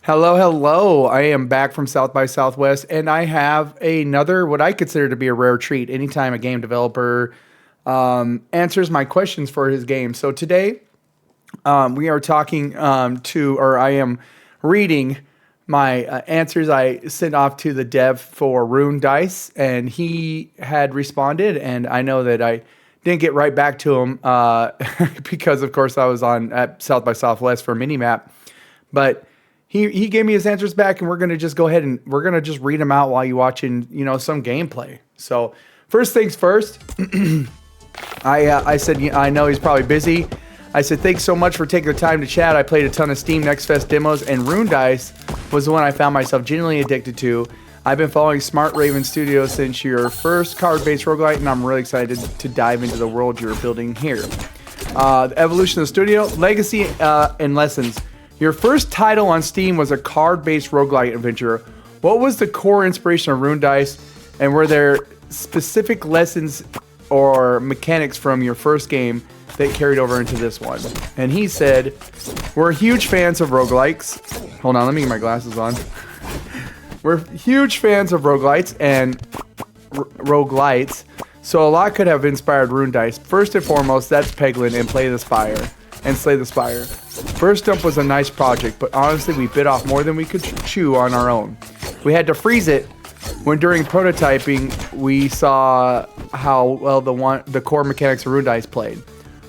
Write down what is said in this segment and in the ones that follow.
Hello, hello. I am back from South by Southwest, and I have another, what I consider to be a rare treat anytime a game developer answers my questions for his game. So today, we are talking or I am reading my answers I sent off to the dev for Rune Dice, and he had responded, and I know that I didn't get right back to him because, of course, I was at South by Southwest for Minimap, but he gave me his answers back, and we're going to just go ahead and we're going to just read them out while you watching, some gameplay. So first things first, I said, I know he's probably busy. I said, thanks so much for taking the time to chat. I played a ton of Steam Next Fest demos, and Rune Dice was the one I found myself genuinely addicted to. I've been following Smart Raven Studios since your first card-based roguelite, and I'm really excited to dive into the world you're building here. The evolution of the studio, legacy, and lessons. Your first title on Steam was a card-based roguelite adventure. What was the core inspiration of Rune Dice, and were there specific lessons or mechanics from your first game that carried over into this one? And he said, we're huge fans of roguelikes. Hold on, let me get my glasses on. We're huge fans of roguelites and roguelites, so a lot could have inspired Rune Dice. First and foremost, that's Peglin and Slay the Spire. First Dump was a nice project, but honestly, we bit off more than we could chew on our own. We had to freeze it when during prototyping, we saw how well the core mechanics of Rune Dice played.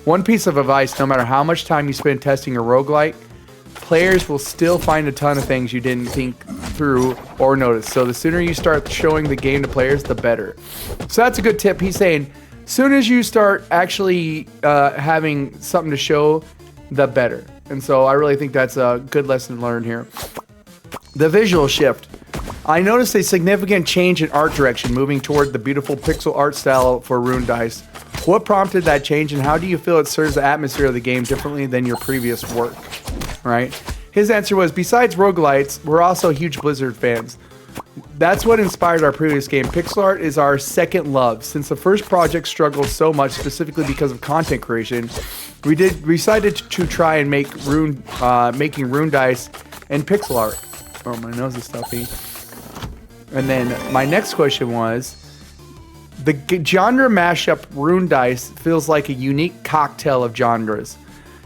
One piece of advice, no matter how much time you spend testing a roguelike, players will still find a ton of things you didn't think through or notice. So the sooner you start showing the game to players, the better. So that's a good tip. He's saying, soon as you start actually having something to show, the better. And so I really think that's a good lesson learned here. The visual shift. I noticed a significant change in art direction, moving toward the beautiful pixel art style for Rune Dice. What prompted that change, and how do you feel it serves the atmosphere of the game differently than your previous work? Right? His answer was, besides roguelites, we're also huge Blizzard fans. That's what inspired our previous game. Pixel art is our second love. Since the first project struggled so much, specifically because of content creation, we decided to try and make making Rune Dice and pixel art. Oh, my nose is stuffy. And then my next question was, the genre mashup Rune Dice feels like a unique cocktail of genres.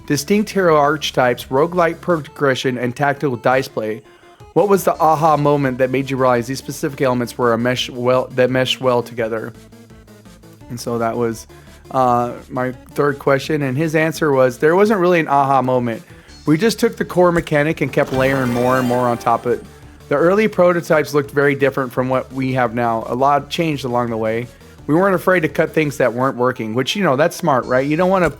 Distinct hero archetypes, roguelike progression, and tactical dice play. What was the aha moment that made you realize these specific elements were meshed well together? And so that was my third question. And his answer was, there wasn't really an aha moment. We just took the core mechanic and kept layering more and more on top of it. The early prototypes looked very different from what we have now. A lot changed along the way. We weren't afraid to cut things that weren't working, which, that's smart, right? You don't want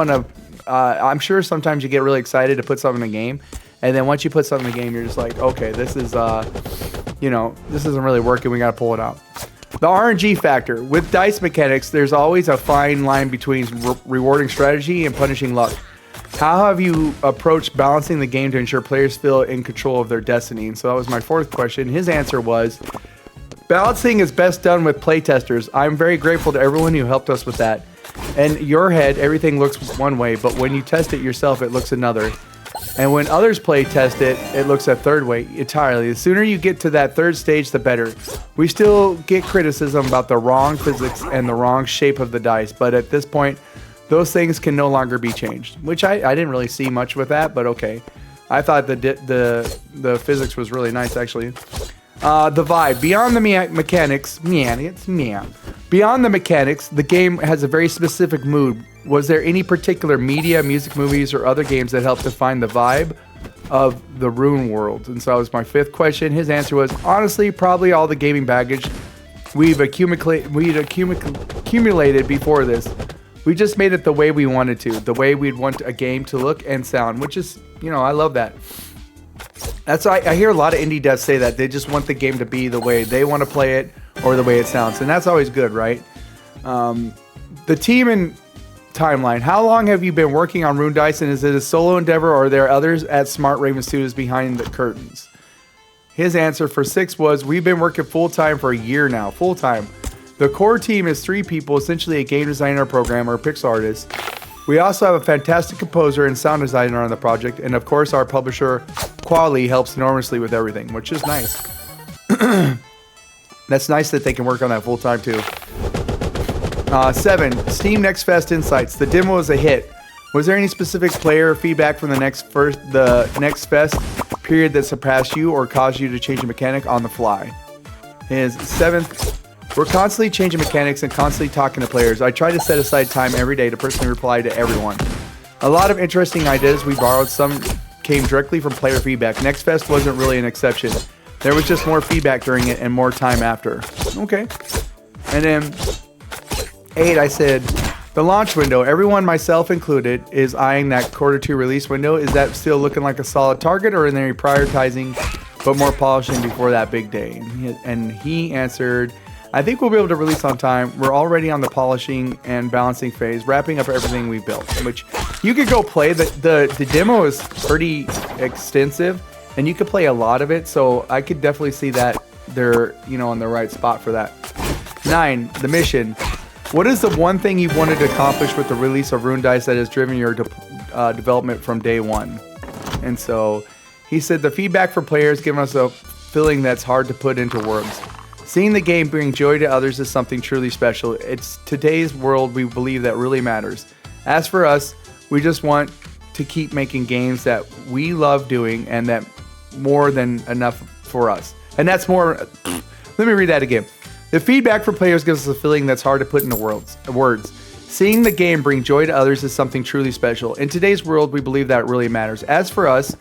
to, I'm sure sometimes you get really excited to put something in a game. And then once you put something in the game, you're just like, okay, this is, this isn't really working. We got to pull it out. The RNG factor. With dice mechanics, there's always a fine line between rewarding strategy and punishing luck. How have you approached balancing the game to ensure players feel in control of their destiny? And so that was my fourth question. His answer was, balancing is best done with playtesters. I'm very grateful to everyone who helped us with that. In your head, everything looks one way, but when you test it yourself, it looks another. And when others play test it, it looks a third way entirely. The sooner you get to that third stage, the better. We still get criticism about the wrong physics and the wrong shape of the dice, but at this point, those things can no longer be changed, which I didn't really see much with that, but okay. I thought the physics was really nice, actually. The vibe. Beyond the mechanics, beyond the mechanics, the game has a very specific mood. Was there any particular media, music, movies, or other games that helped define the vibe of the Rune world? And so that was my fifth question. His answer was, honestly, probably all the gaming baggage we'd accumulated before this. We just made it the way we wanted to, the way we'd want a game to look and sound, which is, I love that. I hear a lot of indie devs say that. They just want the game to be the way they want to play it or the way it sounds. And that's always good, right? The team and timeline. How long have you been working on Rune Dice, and is it a solo endeavor, or are there others at Smart Raven Studios behind the curtains? His answer for 6 was, we've been working full-time for a year now. Full-time. The core team is 3 people, essentially a game designer, programmer, pixel artist. We also have a fantastic composer and sound designer on the project, and of course our publisher Quali helps enormously with everything, which is nice. That's nice that they can work on that full time too. 7. Steam Next Fest Insights. The demo was a hit. Was there any specific player feedback from the Next Fest period that surpassed you or caused you to change a mechanic on the fly? His 7th. We're constantly changing mechanics and constantly talking to players. I try to set aside time every day to personally reply to everyone. A lot of interesting ideas we borrowed. Some came directly from player feedback. Next Fest wasn't really an exception. There was just more feedback during it and more time after. Okay. And then 8, I said, the launch window, everyone, myself included, is eyeing that Q2 release window. Is that still looking like a solid target, or are they prioritizing but more polishing before that big day? And he answered, I think we'll be able to release on time. We're already on the polishing and balancing phase, wrapping up everything we built, which you could go play. The demo is pretty extensive, and you could play a lot of it, so I could definitely see that they're, on the right spot for that. 9, the mission. What is the one thing you've wanted to accomplish with the release of Rune Dice that has driven your development from day one? And so he said the feedback from players giving us a feeling that's hard to put into words. Seeing the game bring joy to others is something truly special. It's today's world we believe that really matters. As for us, we just want to keep making games that we love doing and that more than enough for us. And that's more, let me read that again. The feedback from players gives us a feeling that's hard to put into words. Seeing the game bring joy to others is something truly special. In today's world, we believe that really matters. As for us,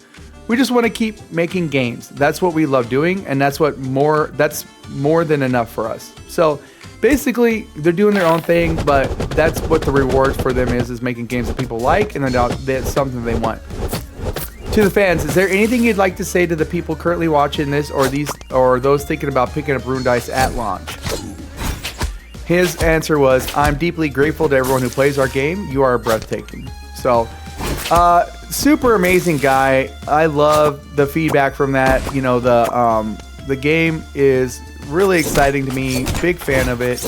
we just want to keep making games. That's what we love doing, and that's more than enough for us. So basically, they're doing their own thing, but that's what the reward for them is making games that people like, and then that's something they want. To the fans, is there anything you'd like to say to the people currently watching this, or those thinking about picking up Rune Dice at launch? His answer was, I'm deeply grateful to everyone who plays our game. You are breathtaking. So, super amazing guy. I love the feedback from that. The game is really exciting to me. Big fan of it.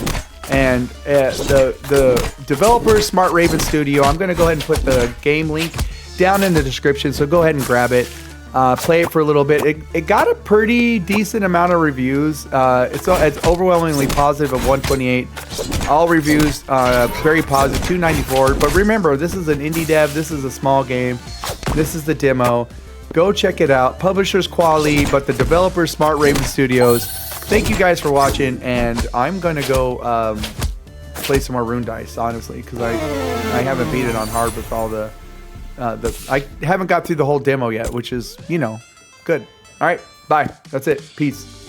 And the developer, Smart Raven Studio, I'm going to go ahead and put the game link down in the description, so go ahead and grab it, play it for a little bit. It got a pretty decent amount of reviews. It's overwhelmingly positive of 128. All reviews very positive, 294. But remember, this is an indie dev. This is a small game. This is the demo. Go check it out. Publisher's Quali, but the developer, Smart Raven Studios. Thank you guys for watching, and I'm gonna go play some more Rune Dice, honestly, because I haven't beat it on hard with all the I haven't got through the whole demo yet, which is, good. All right, bye. That's it. Peace.